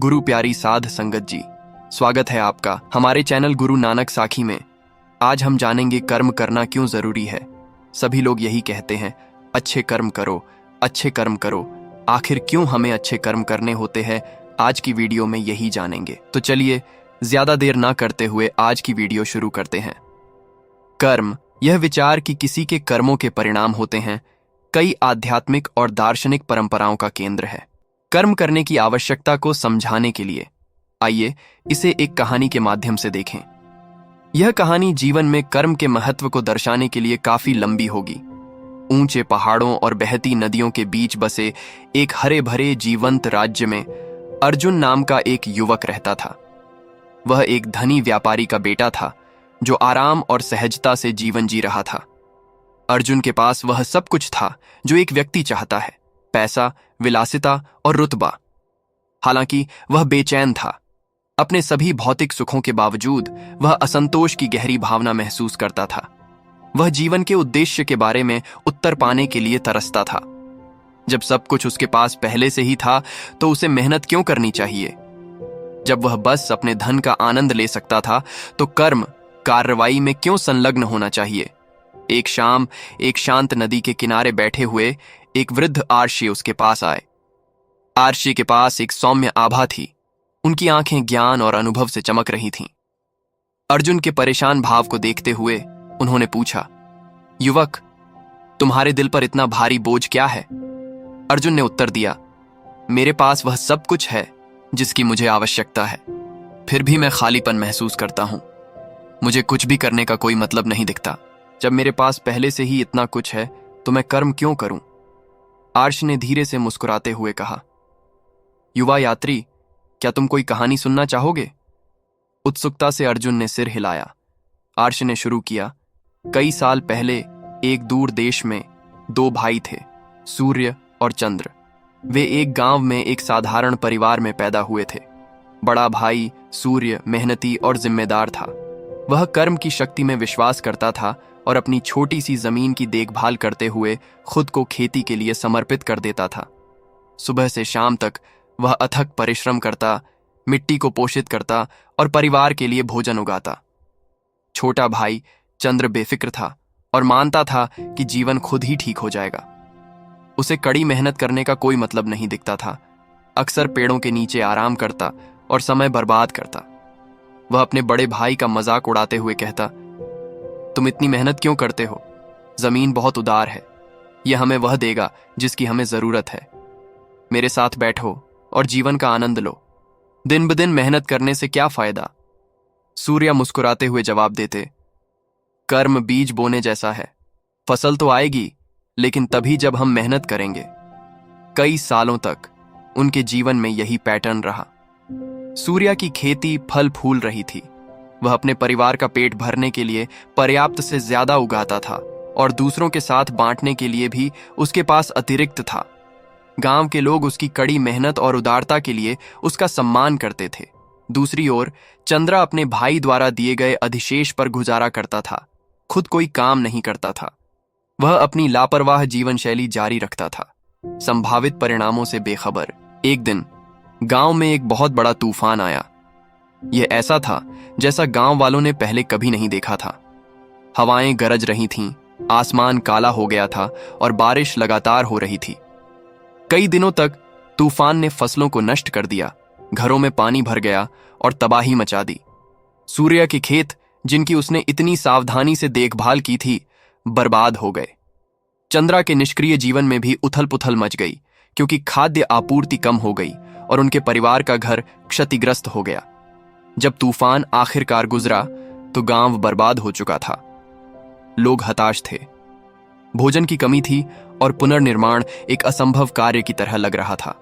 गुरु प्यारी साध संगत जी, स्वागत है आपका हमारे चैनल गुरु नानक साखी में। आज हम जानेंगे कर्म करना क्यों जरूरी है। सभी लोग यही कहते हैं, अच्छे कर्म करो, अच्छे कर्म करो। आखिर क्यों हमें अच्छे कर्म करने होते हैं, आज की वीडियो में यही जानेंगे। तो चलिए ज्यादा देर ना करते हुए आज की वीडियो शुरू करते हैं। कर्म, यह विचार कि किसी के कर्मों के परिणाम होते हैं, कई आध्यात्मिक और दार्शनिक परंपराओं का केंद्र है। कर्म करने की आवश्यकता को समझाने के लिए आइए इसे एक कहानी के माध्यम से देखें। यह कहानी जीवन में कर्म के महत्व को दर्शाने के लिए काफी लंबी होगी। ऊंचे पहाड़ों और बहती नदियों के बीच बसे एक हरे भरे जीवंत राज्य में अर्जुन नाम का एक युवक रहता था। वह एक धनी व्यापारी का बेटा था जो आराम और सहजता से जीवन जी रहा था। अर्जुन के पास वह सब कुछ था जो एक व्यक्ति चाहता है, पैसा, विलासिता और रुतबा। हालांकि वह बेचैन था। अपने सभी भौतिक सुखों के बावजूद वह असंतोष की गहरी भावना महसूस करता था। वह जीवन के उद्देश्य के बारे में उत्तर पाने के लिए तरसता था। जब सब कुछ उसके पास पहले से ही था तो उसे मेहनत क्यों करनी चाहिए? जब वह बस अपने धन का आनंद ले सकता था तो कर्म कार्रवाई में क्यों संलग्न होना चाहिए? एक शाम एक शांत नदी के किनारे बैठे हुए एक वृद्ध आर्षी उसके पास आए। आर्षी के पास एक सौम्य आभा थी। उनकी आंखें ज्ञान और अनुभव से चमक रही थीं। अर्जुन के परेशान भाव को देखते हुए उन्होंने पूछा, युवक, तुम्हारे दिल पर इतना भारी बोझ क्या है? अर्जुन ने उत्तर दिया, मेरे पास वह सब कुछ है जिसकी मुझे आवश्यकता है, फिर भी मैं खालीपन महसूस करता हूं। मुझे कुछ भी करने का कोई मतलब नहीं दिखता। जब मेरे पास पहले से ही इतना कुछ है तो मैं कर्म क्यों करूं? आर्ष ने धीरे से मुस्कुराते हुए कहा, युवा यात्री, क्या तुम कोई कहानी सुनना चाहोगे? उत्सुकता से अर्जुन ने सिर हिलाया। आर्ष ने शुरू किया, कई साल पहले एक दूर देश में दो भाई थे, सूर्य और चंद्र। वे एक गांव में एक साधारण परिवार में पैदा हुए थे। बड़ा भाई सूर्य मेहनती और जिम्मेदार था। वह कर्म की शक्ति में विश्वास करता था और अपनी छोटी सी जमीन की देखभाल करते हुए खुद को खेती के लिए समर्पित कर देता था। सुबह से शाम तक वह अथक परिश्रम करता, मिट्टी को पोषित करता और परिवार के लिए भोजन उगाता। छोटा भाई चंद्र बेफिक्र था और मानता था कि जीवन खुद ही ठीक हो जाएगा। उसे कड़ी मेहनत करने का कोई मतलब नहीं दिखता था। अक्सर पेड़ों के नीचे आराम करता और समय बर्बाद करता। वह अपने बड़े भाई का मजाक उड़ाते हुए कहता, तुम इतनी मेहनत क्यों करते हो? जमीन बहुत उदार है, यह हमें वह देगा जिसकी हमें जरूरत है। मेरे साथ बैठो और जीवन का आनंद लो। दिन ब दिन मेहनत करने से क्या फायदा? सूर्य मुस्कुराते हुए जवाब देते, कर्म बीज बोने जैसा है। फसल तो आएगी, लेकिन तभी जब हम मेहनत करेंगे। कई सालों तक उनके जीवन में यही पैटर्न रहा। सूर्य की खेती फल फूल रही थी। वह अपने परिवार का पेट भरने के लिए पर्याप्त से ज्यादा उगाता था और दूसरों के साथ बांटने के लिए भी उसके पास अतिरिक्त था। गांव के लोग उसकी कड़ी मेहनत और उदारता के लिए उसका सम्मान करते थे। दूसरी ओर चंद्रा अपने भाई द्वारा दिए गए अधिशेष पर गुजारा करता था, खुद कोई काम नहीं करता था। वह अपनी लापरवाह जीवन शैली जारी रखता था, संभावित परिणामों से बेखबर। एक दिन गांव में एक बहुत बड़ा तूफान आया। यह ऐसा था जैसा गांव वालों ने पहले कभी नहीं देखा था। हवाएं गरज रही थीं, आसमान काला हो गया था और बारिश लगातार हो रही थी। कई दिनों तक तूफान ने फसलों को नष्ट कर दिया, घरों में पानी भर गया और तबाही मचा दी। सूर्य के खेत, जिनकी उसने इतनी सावधानी से देखभाल की थी, बर्बाद हो गए। चंद्रा के निष्क्रिय जीवन में भी उथल पुथल मच गई, क्योंकि खाद्य आपूर्ति कम हो गई और उनके परिवार का घर क्षतिग्रस्त हो गया। जब तूफान आखिरकार गुजरा तो गांव बर्बाद हो चुका था। लोग हताश थे। भोजन की कमी थी और पुनर्निर्माण एक असंभव कार्य की तरह लग रहा था।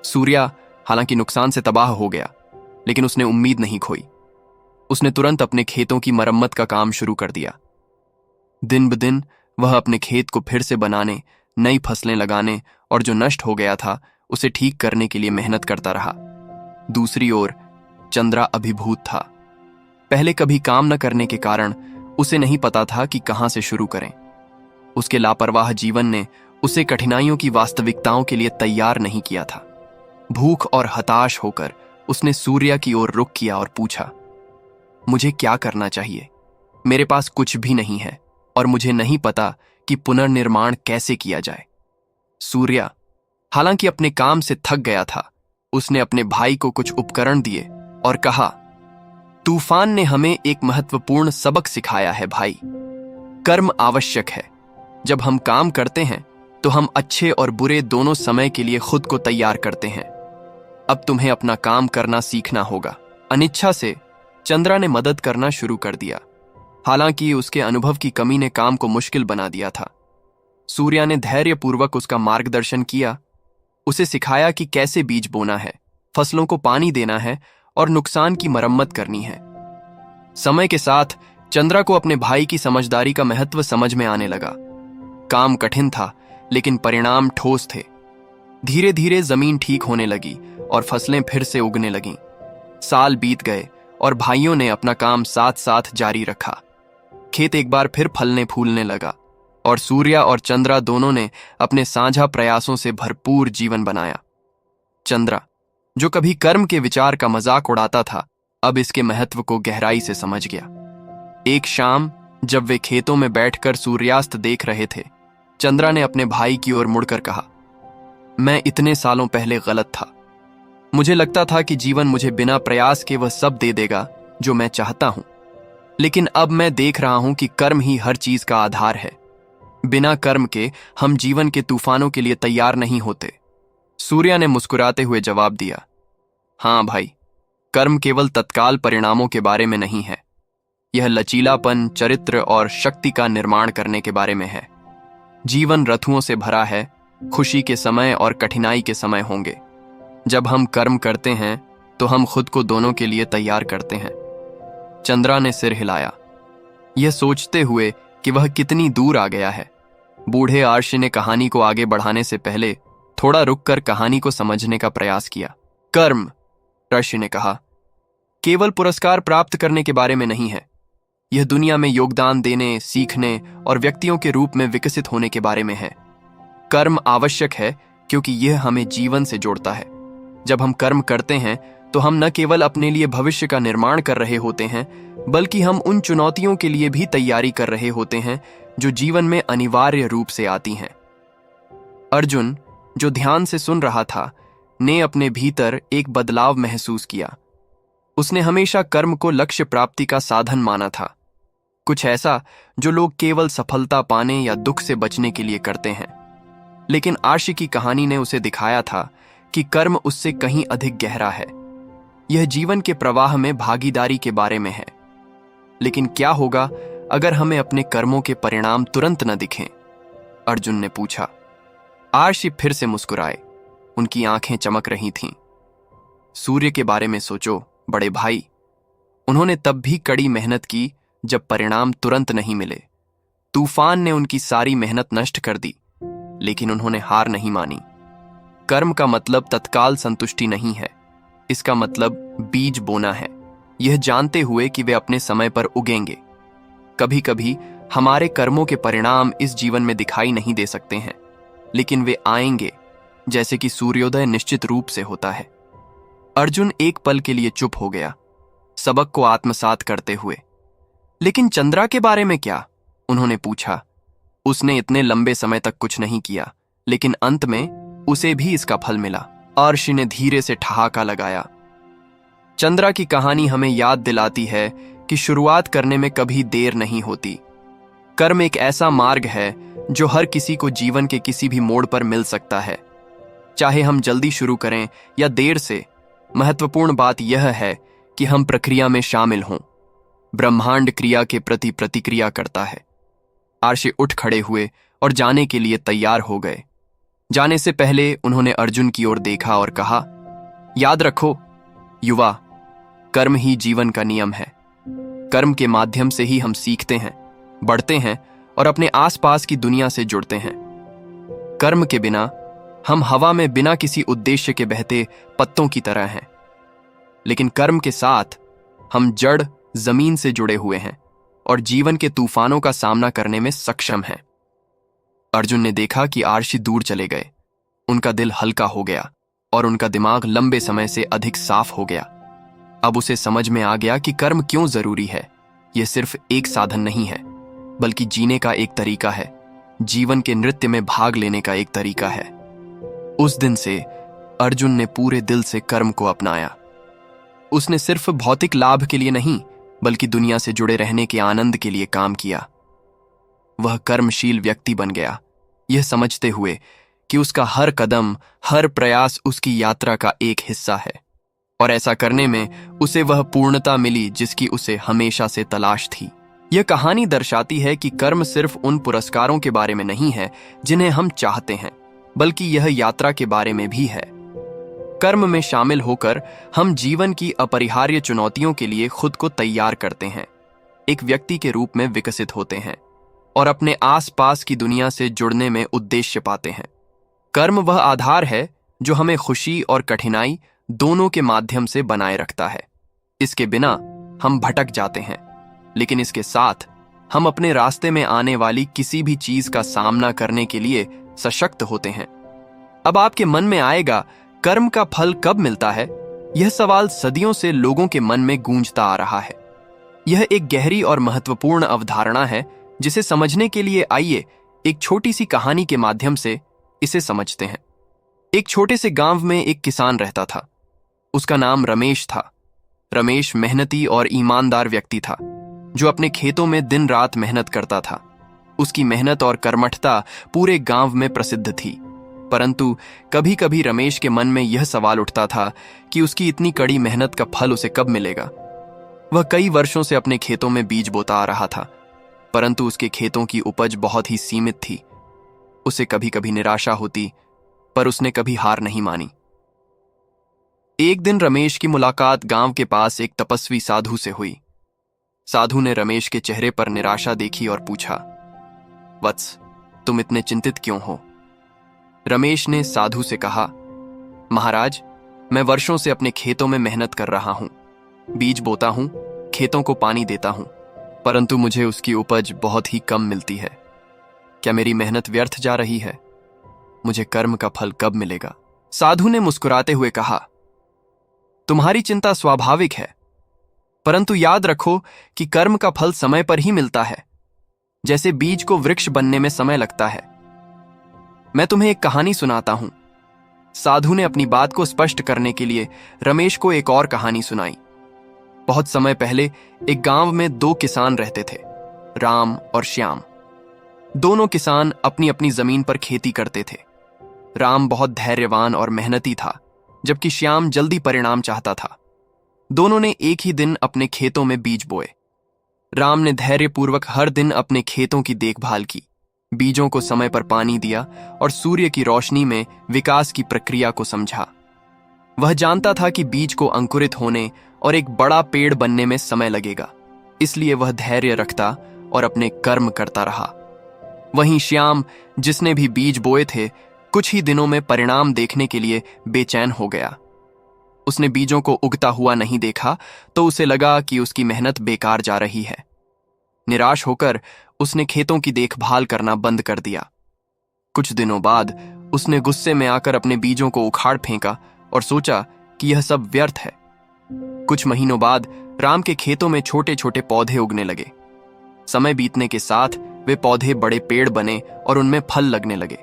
सूर्या हालांकि नुकसान से तबाह हो गया, लेकिन उसने उम्मीद नहीं खोई। उसने तुरंत अपने खेतों की मरम्मत का काम शुरू कर दिया। दिन ब दिन वह अपने खेत को फिर से बनाने, नई फसलें लगाने और जो नष्ट हो गया था उसे ठीक करने के लिए मेहनत करता रहा। दूसरी ओर चंद्रा अभिभूत था। पहले कभी काम न करने के कारण उसे नहीं पता था कि कहां से शुरू करें। उसके लापरवाह जीवन ने उसे कठिनाइयों की वास्तविकताओं के लिए तैयार नहीं किया था। भूख और हताश होकर उसने सूर्या की ओर रुख किया और पूछा, मुझे क्या करना चाहिए? मेरे पास कुछ भी नहीं है और मुझे नहीं पता कि पुनर्निर्माण कैसे किया जाए। सूर्या, हालांकि अपने काम से थक गया था, उसने अपने भाई को कुछ उपकरण दिए और कहा, तूफान ने हमें एक महत्वपूर्ण सबक सिखाया है भाई। कर्म आवश्यक है। जब हम काम करते हैं तो हम अच्छे और बुरे दोनों समय के लिए खुद को तैयार करते हैं। अब तुम्हें अपना काम करना सीखना होगा। अनिच्छा से चंद्रा ने मदद करना शुरू कर दिया। हालांकि उसके अनुभव की कमी ने काम को मुश्किल बना दिया था। सूर्या ने धैर्यपूर्वक उसका मार्गदर्शन किया, उसे सिखाया कि कैसे बीज बोना है, फसलों को पानी देना है और नुकसान की मरम्मत करनी है। समय के साथ चंद्रा को अपने भाई की समझदारी का महत्व समझ में आने लगा। काम कठिन था, लेकिन परिणाम ठोस थे। धीरे धीरे जमीन ठीक होने लगी और फसलें फिर से उगने लगीं। साल बीत गए और भाइयों ने अपना काम साथ साथ जारी रखा। खेत एक बार फिर फलने फूलने लगा और सूर्या और चंद्रा दोनों ने अपने साझा प्रयासों से भरपूर जीवन बनाया। चंद्रा, जो कभी कर्म के विचार का मजाक उड़ाता था, अब इसके महत्व को गहराई से समझ गया। एक शाम जब वे खेतों में बैठकर सूर्यास्त देख रहे थे, चंद्रा ने अपने भाई की ओर मुड़कर कहा, मैं इतने सालों पहले गलत था। मुझे लगता था कि जीवन मुझे बिना प्रयास के वह सब दे देगा जो मैं चाहता हूं, लेकिन अब मैं देख रहा हूं कि कर्म ही हर चीज का आधार है। बिना कर्म के हम जीवन के तूफानों के लिए तैयार नहीं होते। सूर्या ने मुस्कुराते हुए जवाब दिया, हां भाई, कर्म केवल तत्काल परिणामों के बारे में नहीं है। यह लचीलापन, चरित्र और शक्ति का निर्माण करने के बारे में है। जीवन रथुओं से भरा है। खुशी के समय और कठिनाई के समय होंगे। जब हम कर्म करते हैं तो हम खुद को दोनों के लिए तैयार करते हैं। चंद्रा ने सिर हिलाया, यह सोचते हुए कि वह कितनी दूर आ गया है। बूढ़े आर्षि ने कहानी को आगे बढ़ाने से पहले थोड़ा रुककर कहानी को समझने का प्रयास किया। कर्म, ऋषि ने कहा, केवल पुरस्कार प्राप्त करने के बारे में नहीं है। यह दुनिया में योगदान देने, सीखने और व्यक्तियों के रूप में विकसित होने के बारे में है। कर्म आवश्यक है क्योंकि यह हमें जीवन से जोड़ता है। जब हम कर्म करते हैं तो हम न केवल अपने लिए भविष्य का निर्माण कर रहे होते हैं, बल्कि हम उन चुनौतियों के लिए भी तैयारी कर रहे होते हैं जो जीवन में अनिवार्य रूप से आती हैं। अर्जुन, जो ध्यान से सुन रहा था, ने अपने भीतर एक बदलाव महसूस किया। उसने हमेशा कर्म को लक्ष्य प्राप्ति का साधन माना था, कुछ ऐसा जो लोग केवल सफलता पाने या दुख से बचने के लिए करते हैं। लेकिन आर्षि की कहानी ने उसे दिखाया था कि कर्म उससे कहीं अधिक गहरा है। यह जीवन के प्रवाह में भागीदारी के बारे में है। लेकिन क्या होगा अगर हमें अपने कर्मों के परिणाम तुरंत न दिखें? अर्जुन ने पूछा। आर्षि फिर से मुस्कुराए, उनकी आंखें चमक रही थीं। सूर्य के बारे में सोचो बड़े भाई। उन्होंने तब भी कड़ी मेहनत की जब परिणाम तुरंत नहीं मिले। तूफान ने उनकी सारी मेहनत नष्ट कर दी, लेकिन उन्होंने हार नहीं मानी। कर्म का मतलब तत्काल संतुष्टि नहीं है, इसका मतलब बीज बोना है, यह जानते हुए कि वे अपने समय पर उगेंगे। कभी कभी हमारे कर्मों के परिणाम इस जीवन में दिखाई नहीं दे सकते हैं, लेकिन वे आएंगे, जैसे कि सूर्योदय निश्चित रूप से होता है। अर्जुन एक पल के लिए चुप हो गया, सबक को आत्मसात करते हुए। लेकिन चंद्रा के बारे में क्या? उन्होंने पूछा। उसने इतने लंबे समय तक कुछ नहीं किया, लेकिन अंत में उसे भी इसका फल मिला। आर्षि ने धीरे से ठहाका लगाया। चंद्रा की कहानी हमें याद दिलाती है कि शुरुआत करने में कभी देर नहीं होती। कर्म एक ऐसा मार्ग है जो हर किसी को जीवन के किसी भी मोड़ पर मिल सकता है, चाहे हम जल्दी शुरू करें या देर से। महत्वपूर्ण बात यह है कि हम प्रक्रिया में शामिल हों। ब्रह्मांड क्रिया के प्रति प्रतिक्रिया करता है। आर्षि उठ खड़े हुए और जाने के लिए तैयार हो गए। जाने से पहले उन्होंने अर्जुन की ओर देखा और कहा, याद रखो युवा, कर्म ही जीवन का नियम है। कर्म के माध्यम से ही हम सीखते हैं, बढ़ते हैं और अपने आसपास की दुनिया से जुड़ते हैं। कर्म के बिना हम हवा में बिना किसी उद्देश्य के बहते पत्तों की तरह हैं, लेकिन कर्म के साथ हम जड़ जमीन से जुड़े हुए हैं और जीवन के तूफानों का सामना करने में सक्षम हैं। अर्जुन ने देखा कि आर्षि दूर चले गए। उनका दिल हल्का हो गया। और उनका दिमाग लंबे समय से अधिक साफ हो गया। अब उसे समझ में आ गया कि कर्म क्यों जरूरी है। यह सिर्फ एक साधन नहीं है, बल्कि जीने का एक तरीका है, जीवन के नृत्य में भाग लेने का एक तरीका है। उस दिन से अर्जुन ने पूरे दिल से कर्म को अपनाया। उसने सिर्फ भौतिक लाभ के लिए नहीं, बल्कि दुनिया से जुड़े रहने के आनंद के लिए काम किया। वह कर्मशील व्यक्ति बन गया, यह समझते हुए कि उसका हर कदम, हर प्रयास उसकी यात्रा का एक हिस्सा है, और ऐसा करने में उसे वह पूर्णता मिली जिसकी उसे हमेशा से तलाश थी। यह कहानी दर्शाती है कि कर्म सिर्फ उन पुरस्कारों के बारे में नहीं है जिन्हें हम चाहते हैं, बल्कि यह यात्रा के बारे में भी है। कर्म में शामिल होकर हम जीवन की अपरिहार्य चुनौतियों के लिए खुद को तैयार करते हैं, एक व्यक्ति के रूप में विकसित होते हैं और अपने आसपास की दुनिया से जुड़ने में उद्देश्य पाते हैं। कर्म वह आधार है जो हमें खुशी और कठिनाई दोनों के माध्यम से बनाए रखता है। इसके बिना हम भटक जाते हैं, लेकिन इसके साथ हम अपने रास्ते में आने वाली किसी भी चीज का सामना करने के लिए सशक्त होते हैं। अब आपके मन में आएगा, कर्म का फल कब मिलता है? यह सवाल सदियों से लोगों के मन में गूंजता आ रहा है। यह एक गहरी और महत्वपूर्ण अवधारणा है जिसे समझने के लिए आइए एक छोटी सी कहानी के माध्यम से इसे समझते हैं। एक छोटे से गांव में एक किसान रहता था। उसका नाम रमेश था। रमेश मेहनती और ईमानदार व्यक्ति था जो अपने खेतों में दिन रात मेहनत करता था। उसकी मेहनत और कर्मठता पूरे गांव में प्रसिद्ध थी, परंतु कभी कभी रमेश के मन में यह सवाल उठता था कि उसकी इतनी कड़ी मेहनत का फल उसे कब मिलेगा। वह कई वर्षों से अपने खेतों में बीज बोता आ रहा था, परंतु उसके खेतों की उपज बहुत ही सीमित थी। उसे कभी कभी निराशा होती, पर उसने कभी हार नहीं मानी। एक दिन रमेश की मुलाकात गांव के पास एक तपस्वी साधु से हुई। साधु ने रमेश के चेहरे पर निराशा देखी और पूछा, वत्स, तुम इतने चिंतित क्यों हो? रमेश ने साधु से कहा, महाराज, मैं वर्षों से अपने खेतों में मेहनत कर रहा हूं, बीज बोता हूं, खेतों को पानी देता हूं, परंतु मुझे उसकी उपज बहुत ही कम मिलती है। क्या मेरी मेहनत व्यर्थ जा रही है? मुझे कर्म का फल कब मिलेगा? साधु ने मुस्कुराते हुए कहा, तुम्हारी चिंता स्वाभाविक है, परंतु याद रखो कि कर्म का फल समय पर ही मिलता है, जैसे बीज को वृक्ष बनने में समय लगता है। मैं तुम्हें एक कहानी सुनाता हूं। साधु ने अपनी बात को स्पष्ट करने के लिए रमेश को एक और कहानी सुनाई। बहुत समय पहले एक गांव में दो किसान रहते थे, राम और श्याम। दोनों किसान अपनी अपनी जमीन पर खेती करते थे। राम बहुत धैर्यवान और मेहनती था, जबकि श्याम जल्दी परिणाम चाहता था। दोनों ने एक ही दिन अपने खेतों में बीज बोए। राम ने धैर्यपूर्वक हर दिन अपने खेतों की देखभाल की, बीजों को समय पर पानी दिया और सूर्य की रोशनी में विकास की प्रक्रिया को समझा। वह जानता था कि बीज को अंकुरित होने और एक बड़ा पेड़ बनने में समय लगेगा, इसलिए वह धैर्य रखता और अपने कर्म करता रहा। वहीं श्याम, जिसने भी बीज बोए थे, कुछ ही दिनों में परिणाम देखने के लिए बेचैन हो गया। उसने बीजों को उगता हुआ नहीं देखा तो उसे लगा कि उसकी मेहनत बेकार जा रही है। निराश होकर उसने खेतों की देखभाल करना बंद कर दिया। कुछ दिनों बाद उसने गुस्से में आकर अपने बीजों को उखाड़ फेंका और सोचा कि यह सब व्यर्थ है। कुछ महीनों बाद राम के खेतों में छोटे छोटे पौधे उगने लगे। समय बीतने के साथ वे पौधे बड़े पेड़ बने और उनमें फल लगने लगे।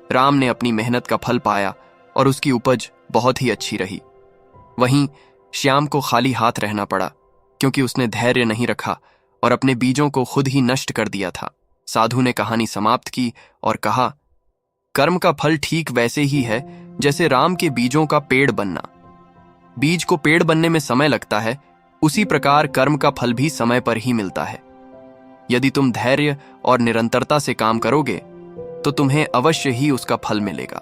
राम ने अपनी मेहनत का फल पाया और उसकी उपज बहुत ही अच्छी रही। वहीं श्याम को खाली हाथ रहना पड़ा, क्योंकि उसने धैर्य नहीं रखा और अपने बीजों को खुद ही नष्ट कर दिया था। साधु ने कहानी समाप्त की और कहा, कर्म का फल ठीक वैसे ही है जैसे राम के बीजों का पेड़ बनना। बीज को पेड़ बनने में समय लगता है, उसी प्रकार कर्म का फल भी समय पर ही मिलता है। यदि तुम धैर्य और निरंतरता से काम करोगे तो तुम्हें अवश्य ही उसका फल मिलेगा।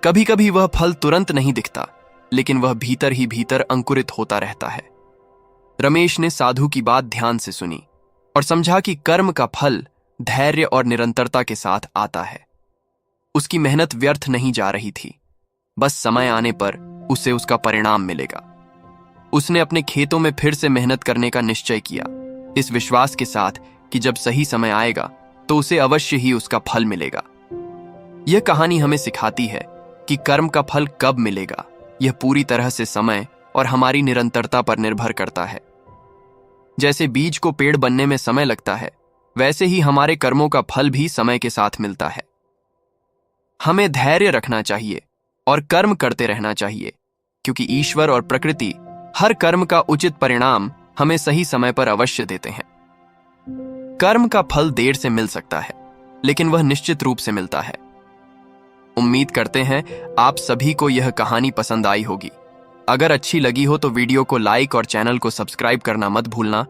कभी कभी वह फल तुरंत नहीं दिखता, लेकिन वह भीतर ही भीतर अंकुरित होता रहता है। रमेश ने साधु की बात ध्यान से सुनी और समझा कि कर्म का फल धैर्य और निरंतरता के साथ आता है। उसकी मेहनत व्यर्थ नहीं जा रही थी, बस समय आने पर उसे उसका परिणाम मिलेगा। उसने अपने खेतों में फिर से मेहनत करने का निश्चय किया, इस विश्वास के साथ कि जब सही समय आएगा तो उसे अवश्य ही उसका फल मिलेगा। यह कहानी हमें सिखाती है कि कर्म का फल कब मिलेगा, यह पूरी तरह से समय और हमारी निरंतरता पर निर्भर करता है। जैसे बीज को पेड़ बनने में समय लगता है, वैसे ही हमारे कर्मों का फल भी समय के साथ मिलता है। हमें धैर्य रखना चाहिए और कर्म करते रहना चाहिए, क्योंकि ईश्वर और प्रकृति हर कर्म का उचित परिणाम हमें सही समय पर अवश्य देते हैं। कर्म का फल देर से मिल सकता है, लेकिन वह निश्चित रूप से मिलता है। उम्मीद करते हैं आप सभी को यह कहानी पसंद आई होगी। अगर अच्छी लगी हो तो वीडियो को लाइक और चैनल को सब्सक्राइब करना मत भूलना।